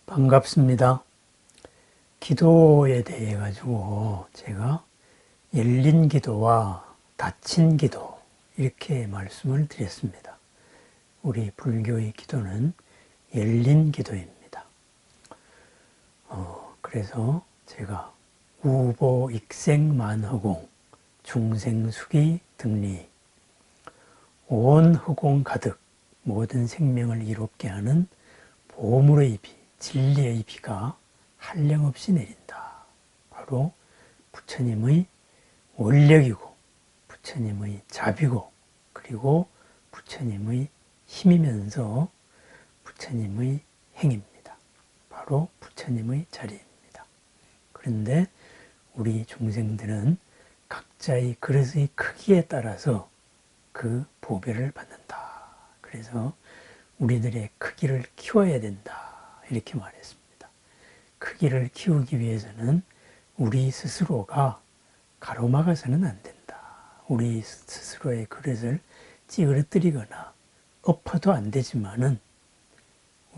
반갑습니다. 기도에 대해 가지고 제가 열린 기도와 닫힌 기도 이렇게 말씀을 드렸습니다. 우리 불교의 기도는 열린 기도입니다. 그래서 제가 우보 익생만허공 중생수기 등리 온 허공 가득 모든 생명을 이롭게 하는 보물의 비, 진리의 비가 한량없이 내린다. 바로 부처님의 원력이고 부처님의 자비고 그리고 부처님의 힘이면서 부처님의 행입니다. 바로 부처님의 자리입니다. 그런데 우리 중생들은 각자의 그릇의 크기에 따라서 그 보배를 받는다. 그래서 우리들의 크기를 키워야 된다. 이렇게 말했습니다. 크기를 키우기 위해서는 우리 스스로가 가로막아서는 안 된다. 우리 스스로의 그릇을 찌그러뜨리거나 엎어도 안 되지만은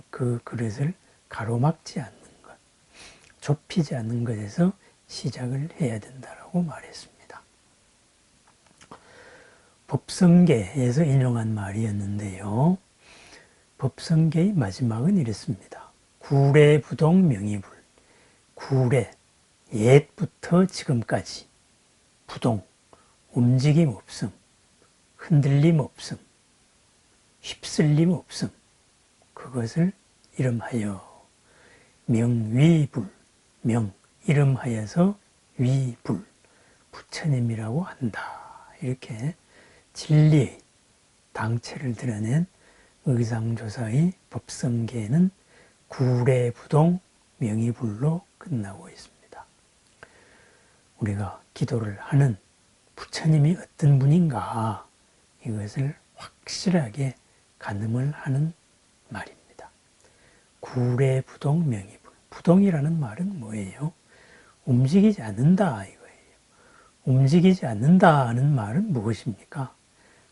그 그릇을 가로막지 않는 것, 좁히지 않는 것에서 시작을 해야 된다라고 말했습니다. 법성계에서 인용한 말이었는데요. 법성계의 마지막은 이랬습니다. 구례부동 명의불. 구례, 옛부터 지금까지. 부동, 움직임 없음. 흔들림 없음. 휩쓸림 없음. 그것을 이름하여 명위불. 명, 이름하여서 위불. 부처님이라고 한다. 이렇게 진리의 당체를 드러낸 의상조사의 법성계는 구례부동 명의불로 끝나고 있습니다. 우리가 기도를 하는 부처님이 어떤 분인가 이것을 확실하게 가늠을 하는 말입니다. 구례부동 명의불. 부동이라는 말은 뭐예요? 움직이지 않는다 이거예요. 움직이지 않는다는 말은 무엇입니까?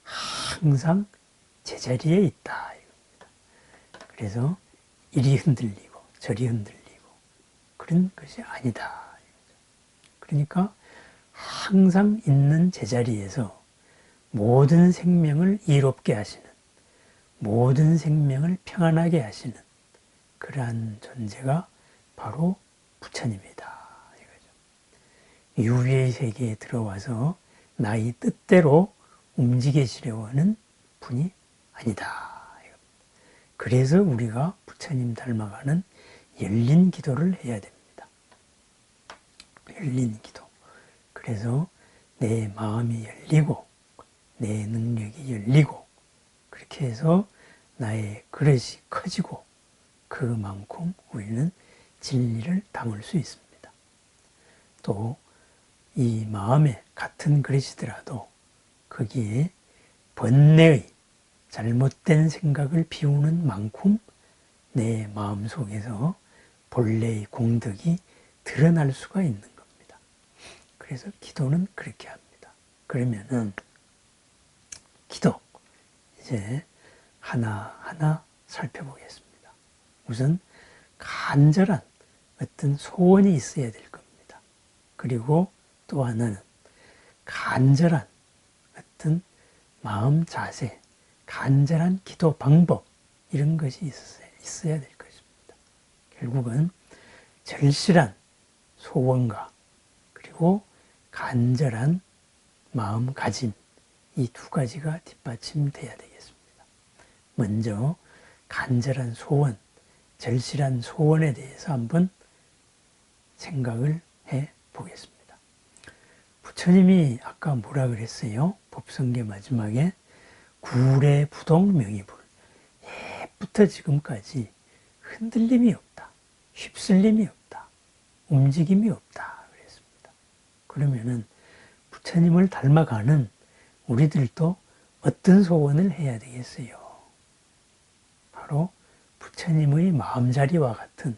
항상 제자리에 있다 이겁니다. 그래서 이리 흔들리고 저리 흔들리고 그런 것이 아니다. 그러니까 항상 있는 제자리에서 모든 생명을 이롭게 하시는, 모든 생명을 평안하게 하시는 그러한 존재가 바로 부처님이다. 이거죠. 유의의 세계에 들어와서 나의 뜻대로 움직이시려고 하는 분이 아니다. 그래서 우리가 부처님 닮아가는 열린 기도를 해야 됩니다. 열린 기도. 그래서 내 마음이 열리고 내 능력이 열리고 그렇게 해서 나의 그릇이 커지고 그만큼 우리는 진리를 담을 수 있습니다. 또 이 마음에 같은 그릇이더라도 거기에 번뇌의 잘못된 생각을 비우는 만큼 내 마음속에서 본래의 공덕이 드러날 수가 있는 겁니다. 그래서 기도는 그렇게 합니다. 그러면은 기도 이제 하나하나 살펴보겠습니다. 우선 간절한 어떤 소원이 있어야 될 겁니다. 그리고 또 하나는 간절한 어떤 마음 자세, 간절한 기도 방법 이런 것이 있어야 될 것입니다. 결국은 절실한 소원과 그리고 간절한 마음가짐 이 두 가지가 뒷받침돼야 되겠습니다. 먼저 간절한 소원, 절실한 소원에 대해서 한번 생각을 해 보겠습니다. 부처님이 아까 뭐라 그랬어요? 법성계 마지막에 구례부동 명의불. 옛부터 지금까지 흔들림이 없다. 휩쓸림이 없다. 움직임이 없다. 그랬습니다. 그러면은 부처님을 닮아가는 우리들도 어떤 소원을 해야 되겠어요? 바로 부처님의 마음자리와 같은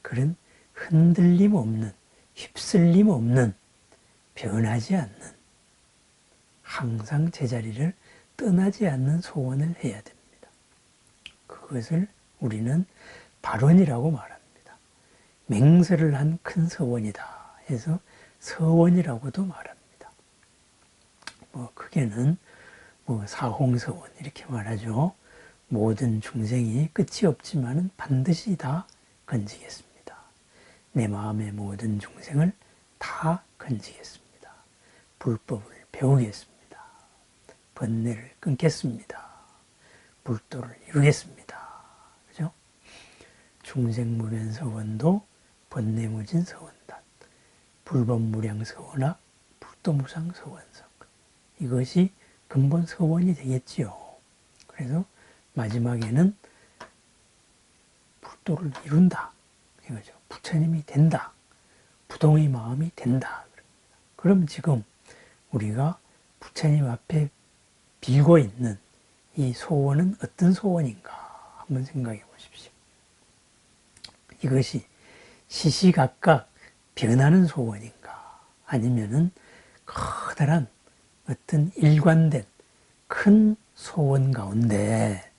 그런 흔들림 없는, 휩쓸림 없는, 변하지 않는, 항상 제자리를 떠나지 않는 소원을 해야 됩니다. 그것을 우리는 발원이라고 말합니다. 맹세를 한 큰 서원이다 해서 서원이라고도 말합니다. 크게는 사홍서원 이렇게 말하죠. 모든 중생이 끝이 없지만 반드시 다 건지겠습니다. 내 마음의 모든 중생을 다 건지겠습니다. 불법을 배우겠습니다. 번뇌를 끊겠습니다. 불도를 이루겠습니다. 그죠? 중생무변서원도 번뇌무진서원단, 불법무량서원학, 불도무상서원성, 이것이 근본 서원이 되겠지요. 그래서 마지막에는 불도를 이룬다 이거죠. 부처님이 된다. 부동의 마음이 된다. 그럼 지금 우리가 부처님 앞에 빌고 있는 이 소원은 어떤 소원인가 한번 생각해 보십시오. 이것이 시시각각 변하는 소원인가, 아니면은 커다란 어떤 일관된 큰 소원 가운데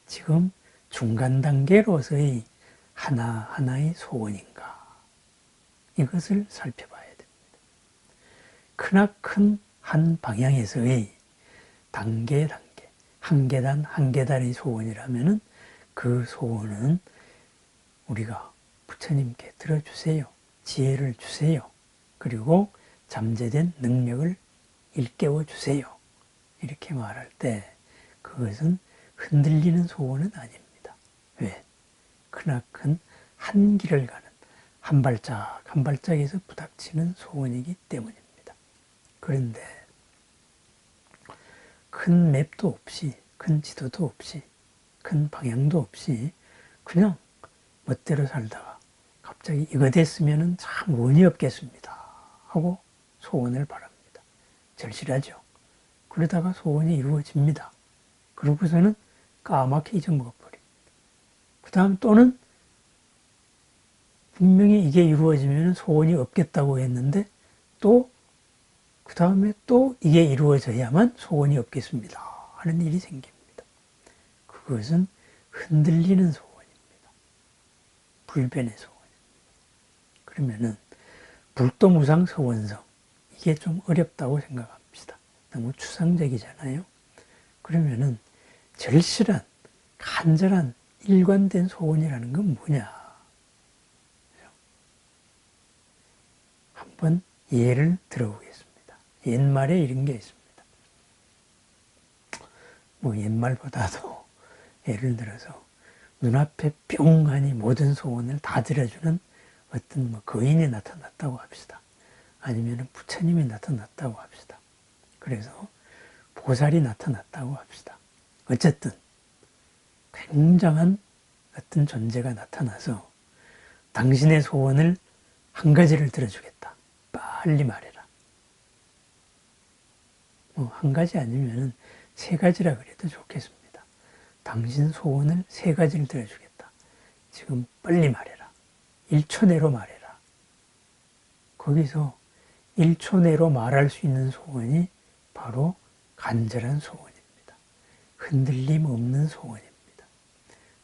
지금 중간 단계로서의 하나하나의 소원인가, 이것을 살펴봐야 됩니다. 크나큰 한 방향에서의 단계, 한 계단 한 계단의 소원이라면은 그 소원은 우리가 부처님께 들어주세요. 지혜를 주세요. 그리고 잠재된 능력을 일깨워 주세요. 이렇게 말할 때 그것은 흔들리는 소원은 아닙니다. 왜? 크나큰 한 길을 가는 한 발짝 한 발짝에서 부닥치는 소원이기 때문입니다. 그런데 큰 맵도 없이, 큰 지도도 없이, 큰 방향도 없이 그냥 멋대로 살다가 갑자기 이거 됐으면 참 원이 없겠습니다 하고 소원을 바랍니다. 절실하죠. 그러다가 소원이 이루어집니다. 그러고서는 까맣게 잊어먹어버립니다. 그 다음 또는 분명히 이게 이루어지면 소원이 없겠다고 했는데 또 그 다음에 또 이게 이루어져야만 소원이 없겠습니다 하는 일이 생깁니다. 그것은 흔들리는 소원입니다. 불변의 소원입니다. 그러면은 불도무상 서원성, 이게 좀 어렵다고 생각합시다. 너무 추상적이잖아요. 그러면은 절실한 간절한 일관된 소원이라는 건 뭐냐? 한번 예를 들어보겠습니다. 옛말에 이런 게 있습니다. 옛말보다도 예를 들어서 눈앞에 뿅하니 모든 소원을 다 들어주는 어떤 거인이 나타났다고 합시다. 아니면 부처님이 나타났다고 합시다. 그래서 보살이 나타났다고 합시다. 어쨌든 굉장한 어떤 존재가 나타나서 당신의 소원을 한 가지를 들어주겠다. 빨리 말해라. 한 가지 아니면 세 가지라 그래도 좋겠습니다. 당신 소원을 세 가지를 들어주겠다. 지금 빨리 말해라. 1초 내로 말해라. 거기서 1초 내로 말할 수 있는 소원이 바로 간절한 소원입니다. 흔들림 없는 소원입니다.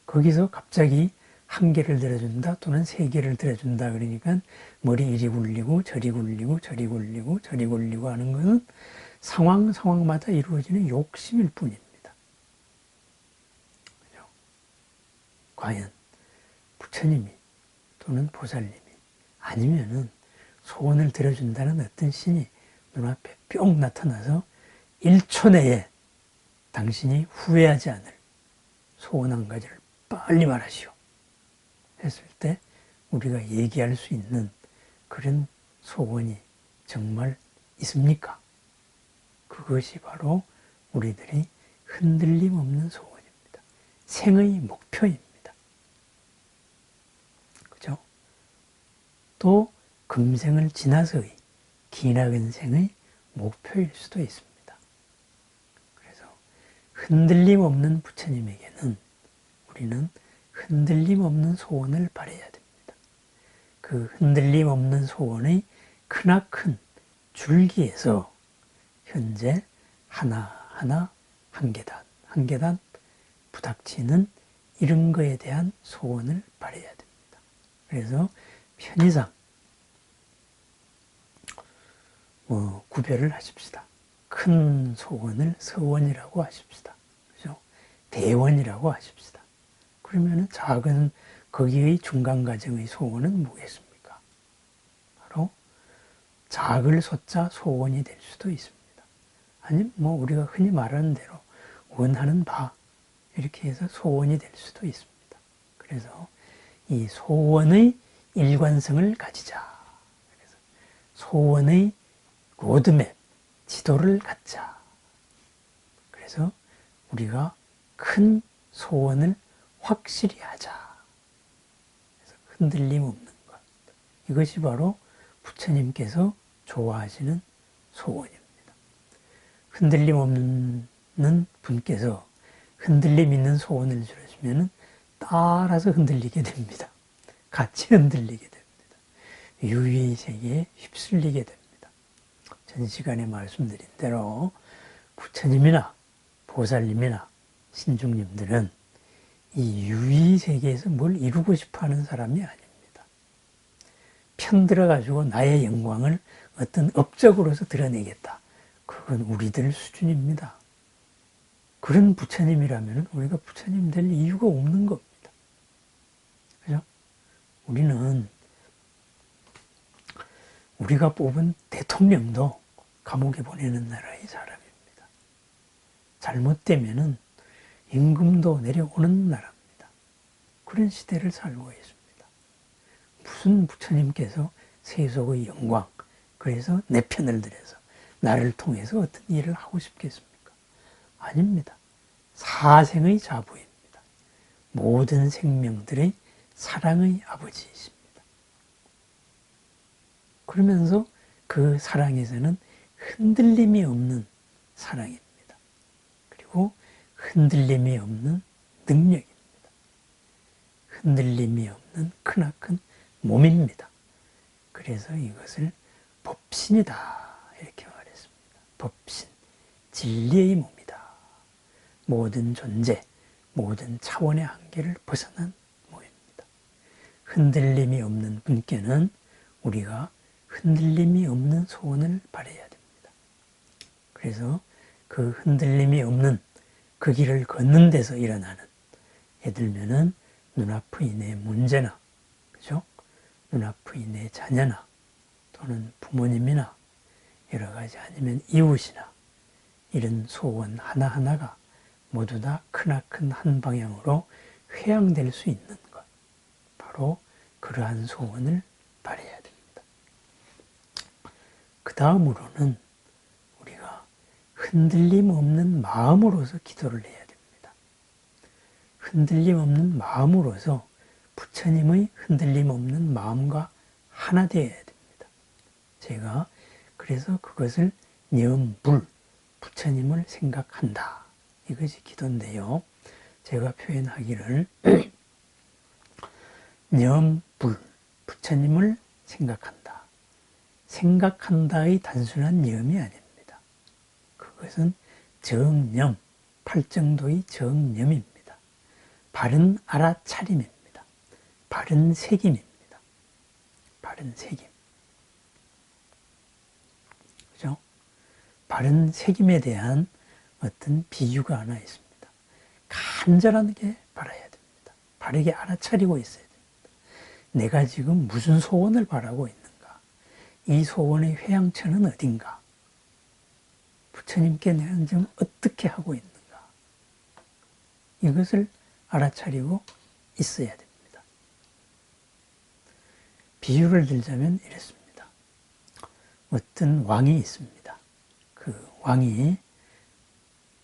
거기서 갑자기 한 개를 들어준다 또는 세 개를 들어준다 그러니까 머리 이리 굴리고 저리 굴리고 저리 굴리고 저리 굴리고 하는 것은 상황마다 이루어지는 욕심일 뿐입니다. 그죠? 과연 부처님이 또는 보살님이 아니면은 소원을 들어준다는 어떤 신이 눈앞에 뿅 나타나서 1초 내에 당신이 후회하지 않을 소원 한 가지를 빨리 말하시오 했을 때 우리가 얘기할 수 있는 그런 소원이 정말 있습니까? 그것이 바로 우리들이 흔들림 없는 소원입니다. 생의 목표입니다. 그죠? 또 금생을 지나서의 기나긴 생의 목표일 수도 있습니다. 그래서 흔들림 없는 부처님에게는 우리는 흔들림 없는 소원을 바라야 됩니다. 그 흔들림 없는 소원의 크나큰 줄기에서 현재 하나하나 한 계단 부닥치는 이런 거에 대한 소원을 바라야 됩니다. 그래서 편의상 구별을 하십시다. 큰 소원을 서원이라고 하십시다. 그죠? 대원이라고 하십시다. 그러면 작은 거기의 중간 과정의 소원은 뭐겠습니까? 바로 작을 소자 소원이 될 수도 있습니다. 아니면 우리가 흔히 말하는 대로 원하는 바 이렇게 해서 소원이 될 수도 있습니다. 그래서 이 소원의 일관성을 가지자. 그래서 소원의 로드맵, 지도를 갖자. 그래서 우리가 큰 소원을 확실히 하자. 그래서 흔들림 없는 것. 이것이 바로 부처님께서 좋아하시는 소원입니다. 흔들림 없는 분께서 흔들림 있는 소원을 들어주면 따라서 흔들리게 됩니다. 같이 흔들리게 됩니다. 유의의 세계에 휩쓸리게 됩니다. 전 시간에 말씀드린 대로 부처님이나 보살님이나 신중님들은 이 유의 세계에서 뭘 이루고 싶어 하는 사람이 아닙니다. 편들어가지고 나의 영광을 어떤 업적으로서 드러내겠다. 그건 우리들 수준입니다. 그런 부처님이라면 우리가 부처님 될 이유가 없는 겁니다. 그죠? 우리는 우리가 뽑은 대통령도 감옥에 보내는 나라의 사람입니다. 잘못되면은 임금도 내려오는 나라입니다. 그런 시대를 살고 있습니다. 무슨 부처님께서 세속의 영광, 그래서 내 편을 들여서 나를 통해서 어떤 일을 하고 싶겠습니까? 아닙니다. 사생의 자부입니다. 모든 생명들의 사랑의 아버지이십니다. 그러면서 그 사랑에서는 흔들림이 없는 사랑입니다. 그리고 흔들림이 없는 능력입니다. 흔들림이 없는 크나큰 몸입니다. 그래서 이것을 법신이다 이렇게 말했습니다. 법신, 진리의 몸이다. 모든 존재, 모든 차원의 한계를 벗어난 몸입니다. 흔들림이 없는 분께는 우리가 흔들림이 없는 소원을 바라야 됩니다. 그래서 그 흔들림이 없는 그 길을 걷는 데서 일어나는, 예를 들면은 눈앞의 내 문제나, 그죠? 눈앞의 내 자녀나, 또는 부모님이나, 여러 가지 아니면 이웃이나, 이런 소원 하나하나가 모두 다 크나큰 한 방향으로 회양될 수 있는 것. 바로 그러한 소원을 바라야 됩니다. 그 다음으로는 우리가 흔들림 없는 마음으로서 기도를 해야 됩니다. 흔들림 없는 마음으로서 부처님의 흔들림 없는 마음과 하나 되어야 됩니다. 제가 그래서 그것을 염불, 부처님을 생각한다. 이것이 기도인데요. 제가 표현하기를 염불, 부처님을 생각한다. 생각한다의 단순한 염이 아닙니다. 그것은 정념, 팔정도의 정념입니다. 바른 알아차림입니다. 바른 새김입니다. 바른 새김. 그죠? 바른 새김에 대한 어떤 비유가 하나 있습니다. 간절하게 바라야 됩니다. 바르게 알아차리고 있어야 됩니다. 내가 지금 무슨 소원을 바라고 있는가? 이 소원의 회양처는 어딘가? 부처님께 내가 지금 어떻게 하고 있는가? 이것을 알아차리고 있어야 됩니다. 비유를 들자면 이렇습니다. 어떤 왕이 있습니다. 그 왕이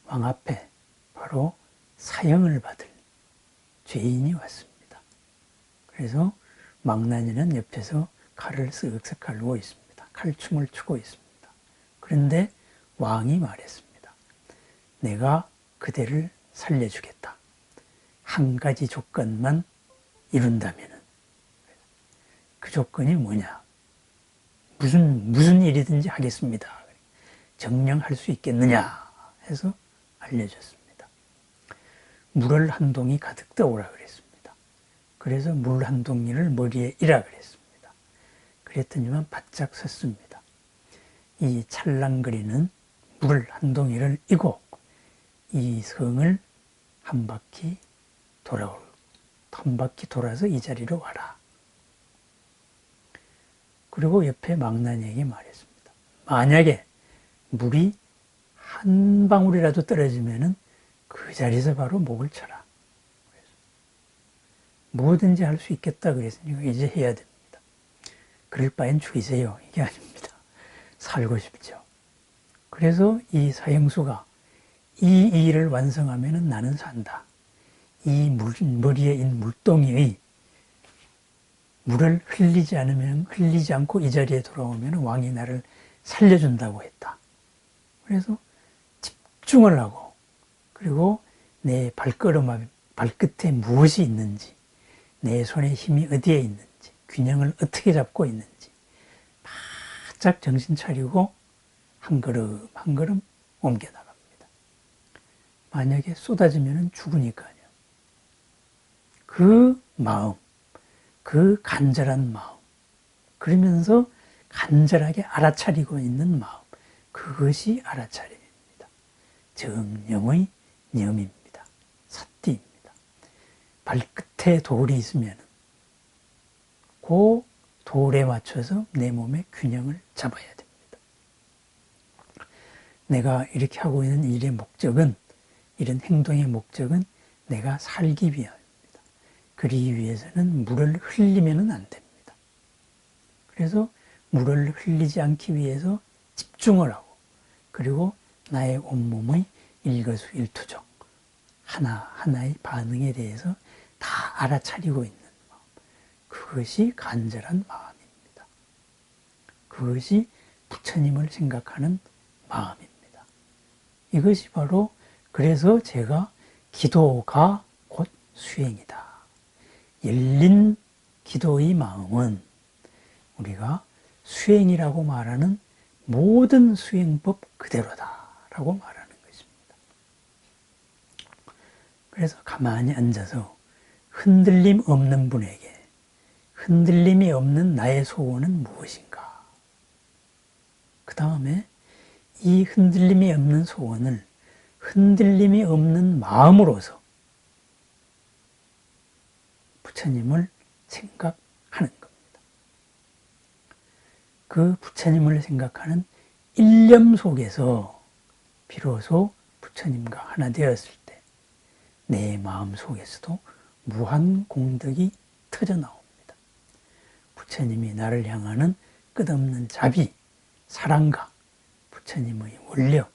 왕 앞에 바로 사형을 받을 죄인이 왔습니다. 그래서 망나니는 옆에서 칼을 쓱쓱 갈고 있습니다. 칼춤을 추고 있습니다. 그런데 왕이 말했습니다. 내가 그대를 살려주겠다. 한 가지 조건만 이룬다면은. 그 조건이 뭐냐? 무슨 일이든지 하겠습니다. 정령할 수 있겠느냐? 해서 알려줬습니다. 물을 한 동이 가득 떠오라 그랬습니다. 그래서 물 한 동이를 머리에 이라 그랬습니다. 그랬더니만 바짝 섰습니다. 이 찰랑거리는 물 한 동이를 이고 이 성을 한 바퀴 돌아서 이 자리로 와라. 그리고 옆에 망나니에게 말했습니다. 만약에 물이 한 방울이라도 떨어지면은 그 자리에서 바로 목을 쳐라. 뭐든지 할 수 있겠다 그랬으니까 이제 해야 됩니다. 그럴 바엔 죽이세요. 이게 아닙니다. 살고 싶죠. 그래서 이 사형수가 이 일을 완성하면 나는 산다. 이 머리에 있는 물동이의 물을 흘리지 않고 이 자리에 돌아오면 왕이 나를 살려준다고 했다. 그래서 집중을 하고 그리고 내 발끝에 무엇이 있는지 내 손에 힘이 어디에 있는지 균형을 어떻게 잡고 있는지 바짝 정신 차리고 한 걸음 한 걸음 옮겨 나갑니다. 만약에 쏟아지면 죽으니까요. 그 마음, 그 간절한 마음, 그러면서 간절하게 알아차리고 있는 마음, 그것이 알아차림입니다. 정령의 염입니다. 삿띠입니다. 발끝에 돌이 있으면 그 돌에 맞춰서 내 몸의 균형을 잡아야 됩니다. 내가 이렇게 하고 있는 일의 목적은, 이런 행동의 목적은 내가 살기 위함입니다. 그러기 위해서는 물을 흘리면 안 됩니다. 그래서 물을 흘리지 않기 위해서 집중을 하고 그리고 나의 온몸의 일거수일투족 하나하나의 반응에 대해서 다 알아차리고 있는 마음, 그것이 간절한 마음입니다. 그것이 부처님을 생각하는 마음입니다. 이것이 바로 그래서 제가 기도가 곧 수행이다. 열린 기도의 마음은 우리가 수행이라고 말하는 모든 수행법 그대로다라고 말하는 것입니다. 그래서 가만히 앉아서 흔들림 없는 분에게 흔들림이 없는 나의 소원은 무엇인가? 그 다음에 이 흔들림이 없는 소원을 흔들림이 없는 마음으로서 부처님을 생각하는 겁니다. 그 부처님을 생각하는 일념 속에서 비로소 부처님과 하나 되었을 때 내 마음 속에서도 무한 공덕이 터져 나옵니다. 부처님이 나를 향하는 끝없는 자비, 사랑과 부처님의 원력,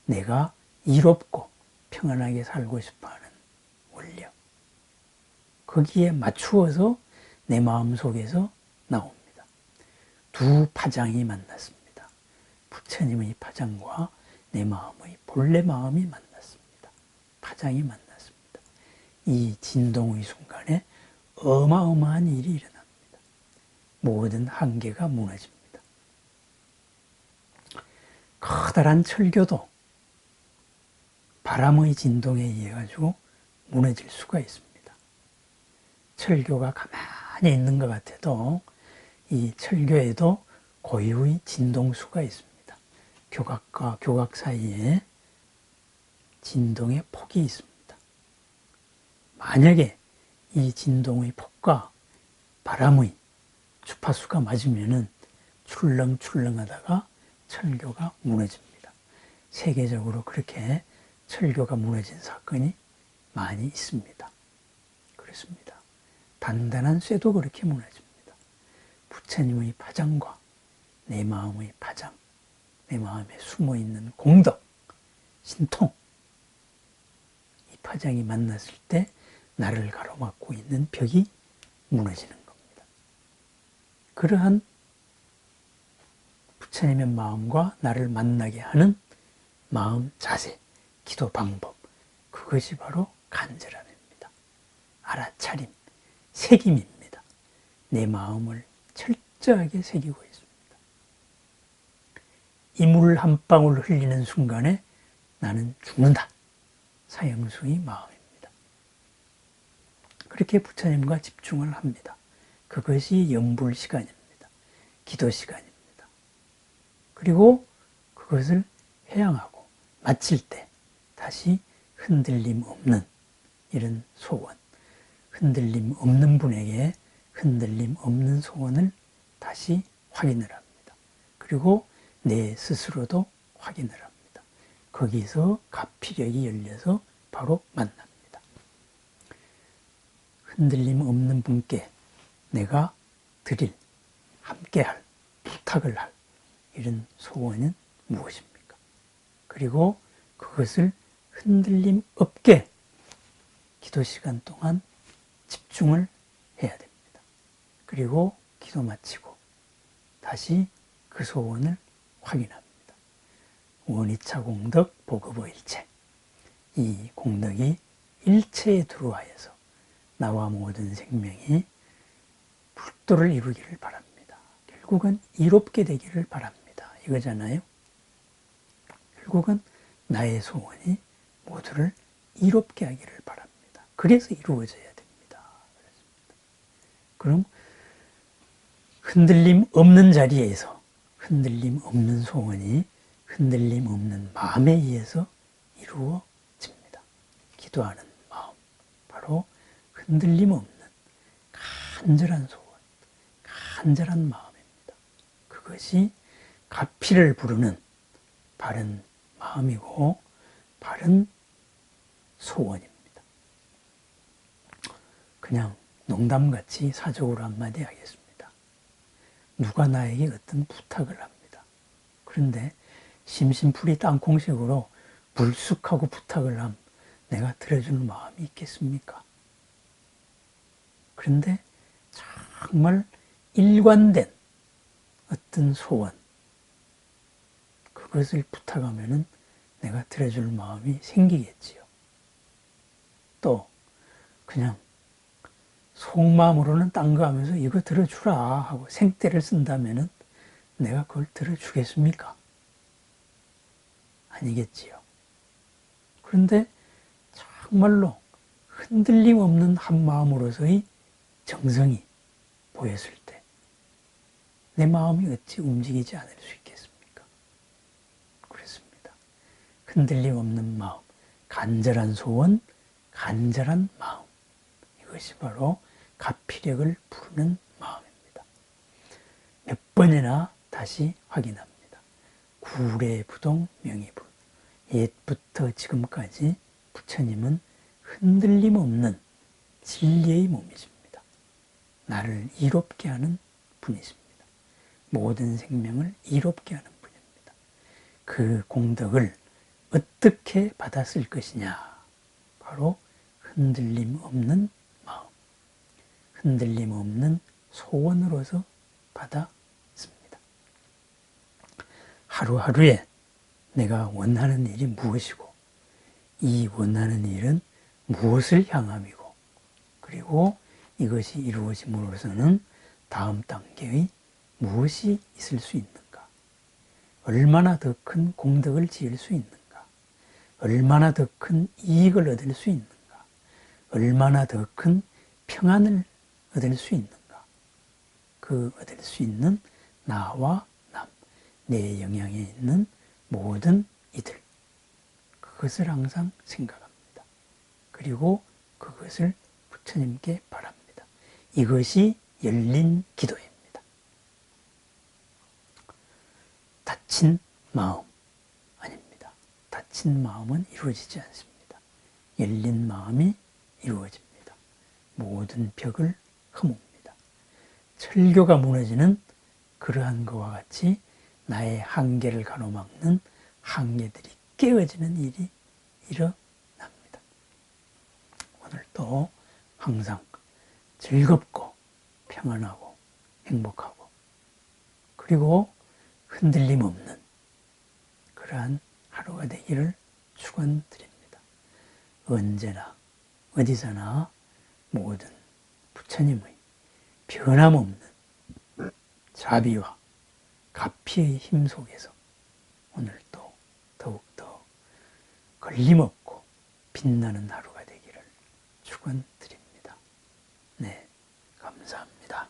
내가 이롭고 평안하게 살고 싶어하는 원력, 거기에 맞추어서 내 마음 속에서 나옵니다. 두 파장이 만났습니다. 부처님의 파장과 내 마음의 본래 마음이 만났습니다. 파장이 만났습니다. 이 진동의 순간에 어마어마한 일이 일어납니다. 모든 한계가 무너집니다. 커다란 철교도 바람의 진동에 의해 가지고 무너질 수가 있습니다. 철교가 가만히 있는 것 같아도 이 철교에도 고유의 진동수가 있습니다. 교각과 교각 사이에 진동의 폭이 있습니다. 만약에 이 진동의 폭과 바람의 주파수가 맞으면은 출렁출렁하다가 철교가 무너집니다. 세계적으로 그렇게 철교가 무너진 사건이 많이 있습니다. 그렇습니다. 단단한 쇠도 그렇게 무너집니다. 부처님의 파장과 내 마음의 파장, 내 마음에 숨어있는 공덕, 신통, 이 파장이 만났을 때 나를 가로막고 있는 벽이 무너지는 겁니다. 그러한 부처님의 마음과 나를 만나게 하는 마음 자세, 기도 방법, 그것이 바로 간절함입니다. 알아차림, 새김입니다. 내 마음을 철저하게 새기고 있습니다. 이 물 한 방울 흘리는 순간에 나는 죽는다. 사형수의 마음입니다. 그렇게 부처님과 집중을 합니다. 그것이 염불 시간입니다. 기도 시간입니다. 그리고 그것을 회양하고 마칠 때 다시 흔들림 없는 이런 소원, 흔들림 없는 분에게 흔들림 없는 소원을 다시 확인을 합니다. 그리고 내 스스로도 확인을 합니다. 거기서 가피력이 열려서 바로 만납니다. 흔들림 없는 분께 내가 드릴, 함께할, 부탁을 할 이런 소원은 무엇입니까? 그리고 그것을 흔들림 없게 기도 시간 동안 집중을 해야 됩니다. 그리고 기도 마치고 다시 그 소원을 확인합니다. 원이차 공덕 보급의 일체. 이 공덕이 일체에 들어와서 나와 모든 생명이 불도를 이루기를 바랍니다. 결국은 이롭게 되기를 바랍니다. 이거잖아요. 결국은 나의 소원이 모두를 이롭게 하기를 바랍니다. 그래서 이루어져야 됩니다. 그럼 흔들림 없는 자리에서 흔들림 없는 소원이 흔들림 없는 마음에 의해서 이루어집니다. 기도하는 마음, 바로 흔들림 없는 간절한 소원, 간절한 마음입니다. 그것이 가피를 부르는 바른 마음이고 바른 소원입니다. 그냥 농담같이 사적으로 한마디 하겠습니다. 누가 나에게 어떤 부탁을 합니다. 그런데 심심풀이 땅콩식으로 불쑥하고 부탁을 하면 내가 들어줄 마음이 있겠습니까? 그런데 정말 일관된 어떤 소원, 그것을 부탁하면은 내가 들어줄 마음이 생기겠지요. 또 그냥 속마음으로는 딴 거 하면서 이거 들어주라 하고 생떼를 쓴다면은 내가 그걸 들어주겠습니까? 아니겠지요. 그런데 정말로 흔들림 없는 한 마음으로서의 정성이 보였을 때 내 마음이 어찌 움직이지 않을 수 있겠습니까? 그렇습니다. 흔들림 없는 마음, 간절한 소원, 간절한 마음, 이것이 바로 가피력을 부르는 마음입니다. 몇 번이나 다시 확인합니다. 구례부동 명의불, 옛부터 지금까지 부처님은 흔들림 없는 진리의 몸이십니다. 나를 이롭게 하는 분이십니다. 모든 생명을 이롭게 하는 분입니다. 그 공덕을 어떻게 받았을 것이냐? 바로 흔들림 없는 마음, 흔들림 없는 소원으로서 받았습니다. 하루하루에 내가 원하는 일이 무엇이고 이 원하는 일은 무엇을 향함이고 그리고 이것이 이루어짐으로써는 다음 단계의 무엇이 있을 수 있는가? 얼마나 더 큰 공덕을 지을 수 있는가? 얼마나 더 큰 이익을 얻을 수 있는가? 얼마나 더 큰 평안을 얻을 수 있는가? 그 얻을 수 있는 나와 남, 내 영향에 있는 모든 이들, 그것을 항상 생각합니다. 그리고 그것을 부처님께 바랍니다. 이것이 열린 기도입니다. 닫힌 마음 아닙니다. 닫힌 마음은 이루어지지 않습니다. 열린 마음이 이루어집니다. 모든 벽을 허뭅니다. 철교가 무너지는 그러한 것과 같이 나의 한계를 가로막는 한계들이 깨어지는 일이 일어납니다. 오늘도 항상 즐겁고 평안하고 행복하고 그리고 흔들림 없는 그러한 하루가 되기를 축원드립니다. 언제나 어디서나 모든 부처님의 변함없는 자비와 가피의 힘 속에서 오늘도 더욱더 걸림없고 빛나는 하루가 되기를 축원드립니다. 네, 감사합니다.